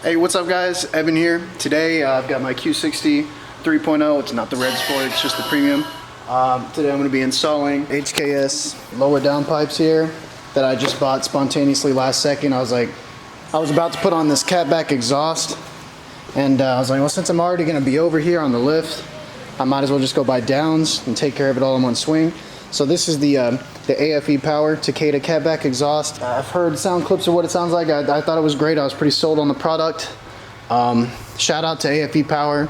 Hey, what's up guys? Evan here. Today I've got my Q60 3.0. It's not the red sport, it's just the premium. Today I'm going to be installing HKS Lower Downpipes here that I just bought spontaneously last second. I was about to put on this Catback exhaust, and I was like, well, since I'm already going to be over here on the lift, I might as well just go buy Downs and take care of it all in one swing. So this is the AFE Power Takeda Catback exhaust. I've heard sound clips of what it sounds like. I thought it was great. I was pretty sold on the product. Shout out to AFE Power.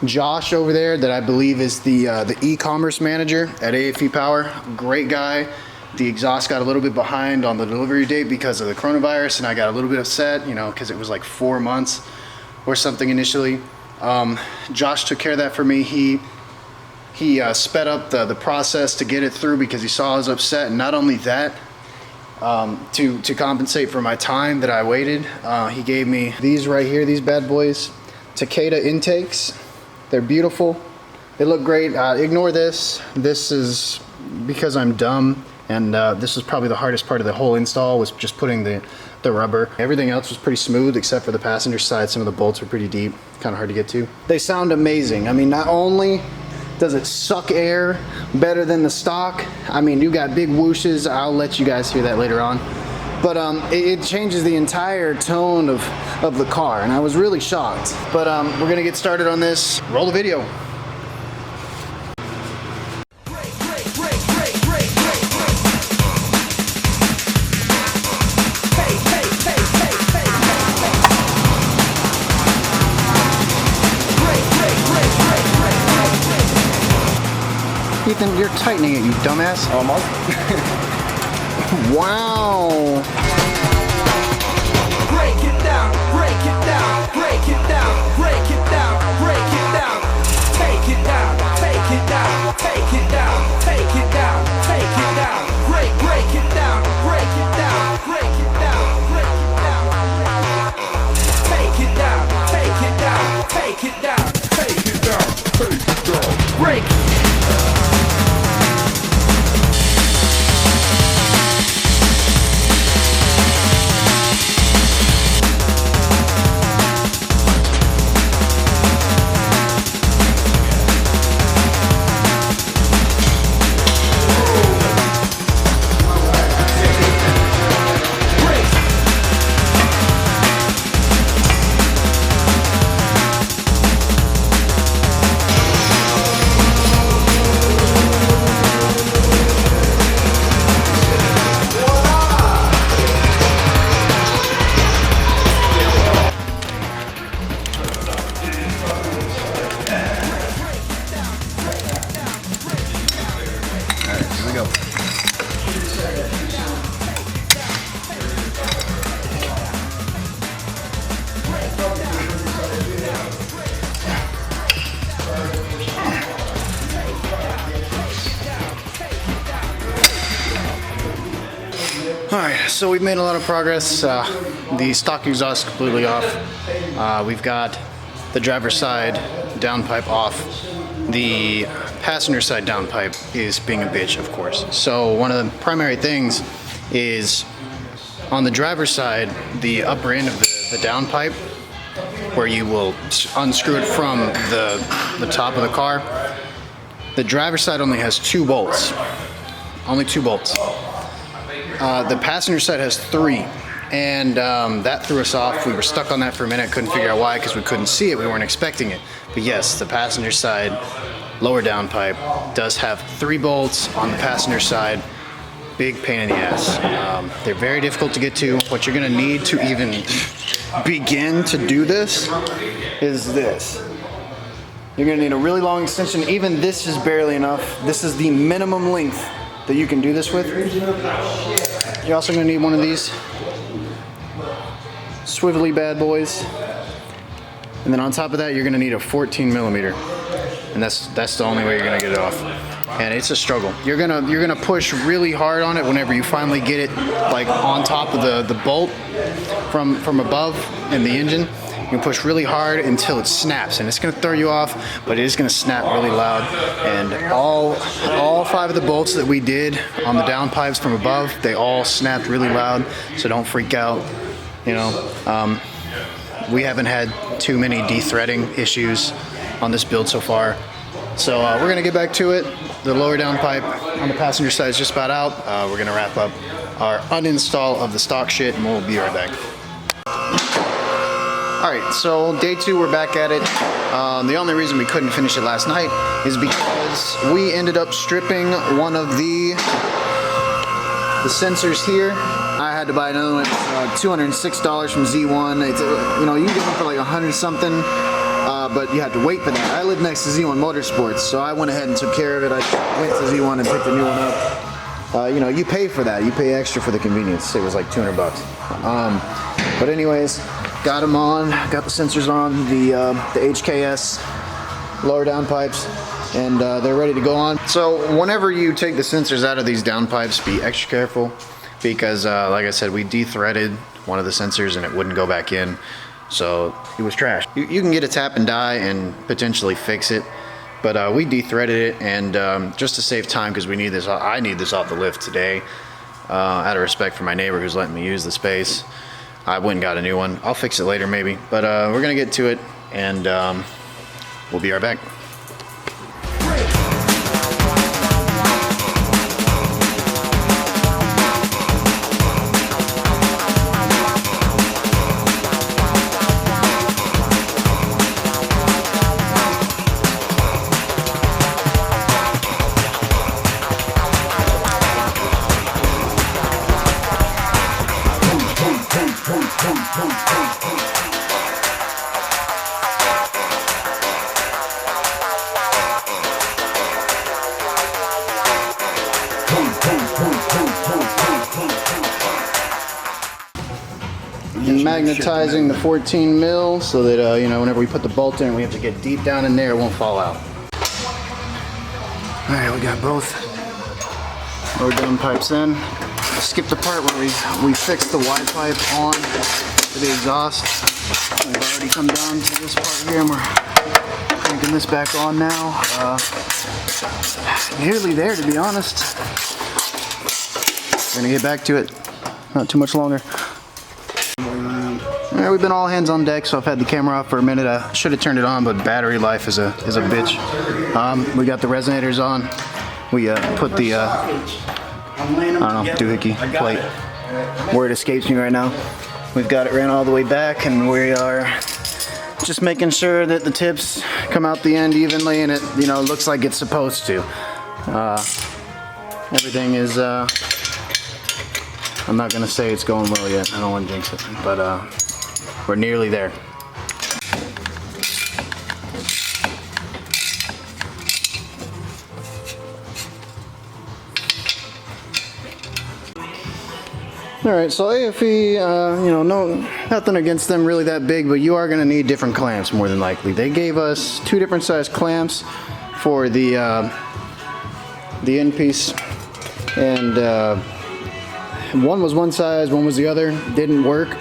Josh over there, that I believe is the e-commerce manager at AFE Power. Great guy. The exhaust got a little bit behind on the delivery date because of the coronavirus, and I got a little bit upset, you know, because it was like 4 months or something initially. Josh took care of that for me. He sped up the process to get it through because he saw I was upset, and not only that, to compensate for my time that I waited, he gave me these right here, these bad boys, Takeda intakes. They're beautiful. They look great. Ignore this. This is because I'm dumb, and this is probably the hardest part of the whole install, was just putting the rubber. Everything else was pretty smooth except for the passenger side. Some of the bolts are pretty deep, kind of hard to get to. They sound amazing. I mean, not only does it suck air better than the stock, I mean, you got big whooshes. I'll let you guys hear that later on. But it changes the entire tone of the car, and I was really shocked. But we're gonna get started on this. Roll the video. Ethan, you're tightening it, you dumbass. Oh, Mark. Wow. Break it down, break it down, break it down, break it down, break it down. Take it down, take it down, take it down, take it down, take it down. Break it down, break it down, break it down, break it down. Take it down, take it down, take it down, take it down, take it down. Break. Alright, so we've made a lot of progress. The stock exhaust is completely off. We've got the driver's side downpipe off. The passenger side downpipe is being a bitch, of course. So one of the primary things is on the driver's side, the upper end of the downpipe, where you will unscrew it from the top of the car. The driver's side only has 2 bolts. Only 2 bolts. The passenger side has 3, and that threw us off. We were stuck on that for a minute, couldn't figure out why, because we couldn't see it, we weren't expecting it. But yes, the passenger side lower downpipe does have 3 bolts on the passenger side. Big pain in the ass. They're very difficult to get to. What you're gonna need to even begin to do this is this. You're gonna need a really long extension. Even this is barely enough. This is the minimum length that you can do this with. You're also gonna need one of these swivelly bad boys. And then on top of that, you're gonna need a 14 millimeter. And that's the only way you're gonna get it off. And it's a struggle. You're gonna push really hard on it whenever you finally get it like on top of the bolt from above in the engine. You can push really hard until it snaps, and it's gonna throw you off, but it is gonna snap really loud. And all 5 of the bolts that we did on the downpipes from above, they all snapped really loud, so don't freak out, you know. we haven't had too many dethreading issues on this build so far. So we're gonna get back to it. The lower downpipe on the passenger side is just about out. We're gonna wrap up our uninstall of the stock shit and we'll be right back. Alright, so day 2, we're back at it. The only reason we couldn't finish it last night is because we ended up stripping one of the sensors here. I had to buy another one, $206 from Z1. It's, you know, you can get one for like 100 something, but you have to wait for that. I live next to Z1 Motorsports, so I went ahead and took care of it. I went to Z1 and picked a new one up. You know, you pay for that. You pay extra for the convenience. It was like 200 bucks. But anyways, got them on, got the sensors on, the HKS lower downpipes, and they're ready to go on. So whenever you take the sensors out of these downpipes, be extra careful because like I said, we dethreaded one of the sensors and it wouldn't go back in. So it was trash. You can get a tap and die and potentially fix it, but we dethreaded it, and just to save time, because we need this, I need this off the lift today, out of respect for my neighbor who's letting me use the space. I went and got a new one. I'll fix it later maybe, but we're gonna get to it, and we'll be right back. Magnetizing the 14 mil so that you know, whenever we put the bolt in, we have to get deep down in there, it won't fall out. All right, we got both lower downpipes in. Skip the part where we fixed the Y pipe on to the exhaust. We've already come down to this part here, and we're cranking this back on now. Nearly there, to be honest. We're gonna get back to it not too much longer. Yeah, we've been all hands on deck, so I've had the camera off for a minute. I should have turned it on, but battery life is a bitch. We got the resonators on. We put the I don't know, doohickey plate. Word escapes me right now. We've got it ran all the way back, and we are just making sure that the tips come out the end evenly, and it, you know, looks like it's supposed to. Everything is. I'm not gonna say it's going well yet. I don't want to jinx it, but we're nearly there. All right, so AFE, you know, nothing against them really that big, but you are gonna need different clamps more than likely. They gave us 2 different size clamps for the end piece, and one was one size, one was the other, didn't work.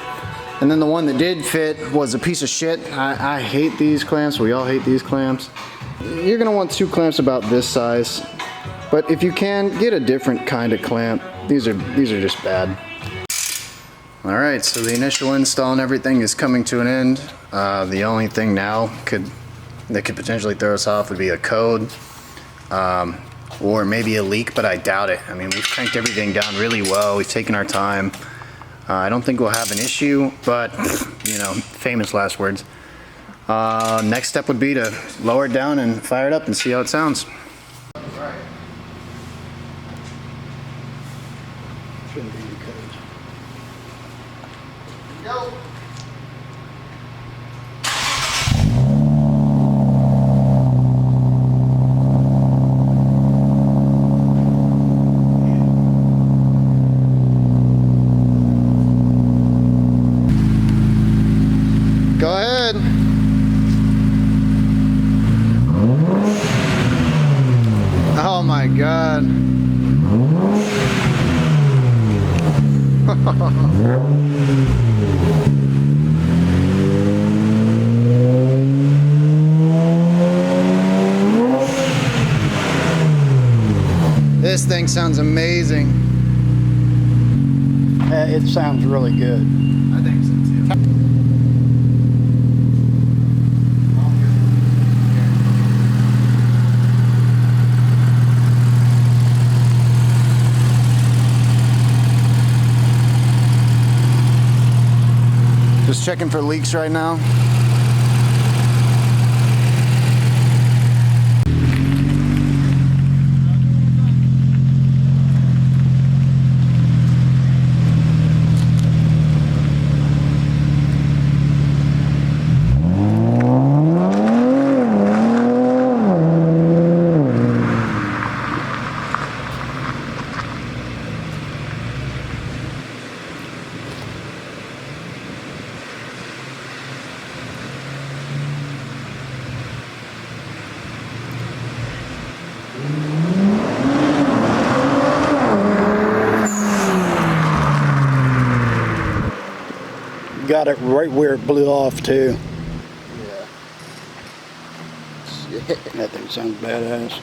And then the one that did fit was a piece of shit. I hate these clamps, we all hate these clamps. You're gonna want 2 clamps about this size, but if you can, get a different kind of clamp. These are just bad. All right, so the initial install and everything is coming to an end. The only thing now that could potentially throw us off would be a code, or maybe a leak, but I doubt it. I mean, we've cranked everything down really well. We've taken our time. I don't think we'll have an issue, but you know, famous last words. Next step would be to lower it down and fire it up and see how it sounds. All right. Shouldn't be the code. Go. Go ahead. Oh my God. This thing sounds amazing. It sounds really good. I think so too. Just checking for leaks right now. Got it right where it blew off too. Yeah. That thing sounds badass.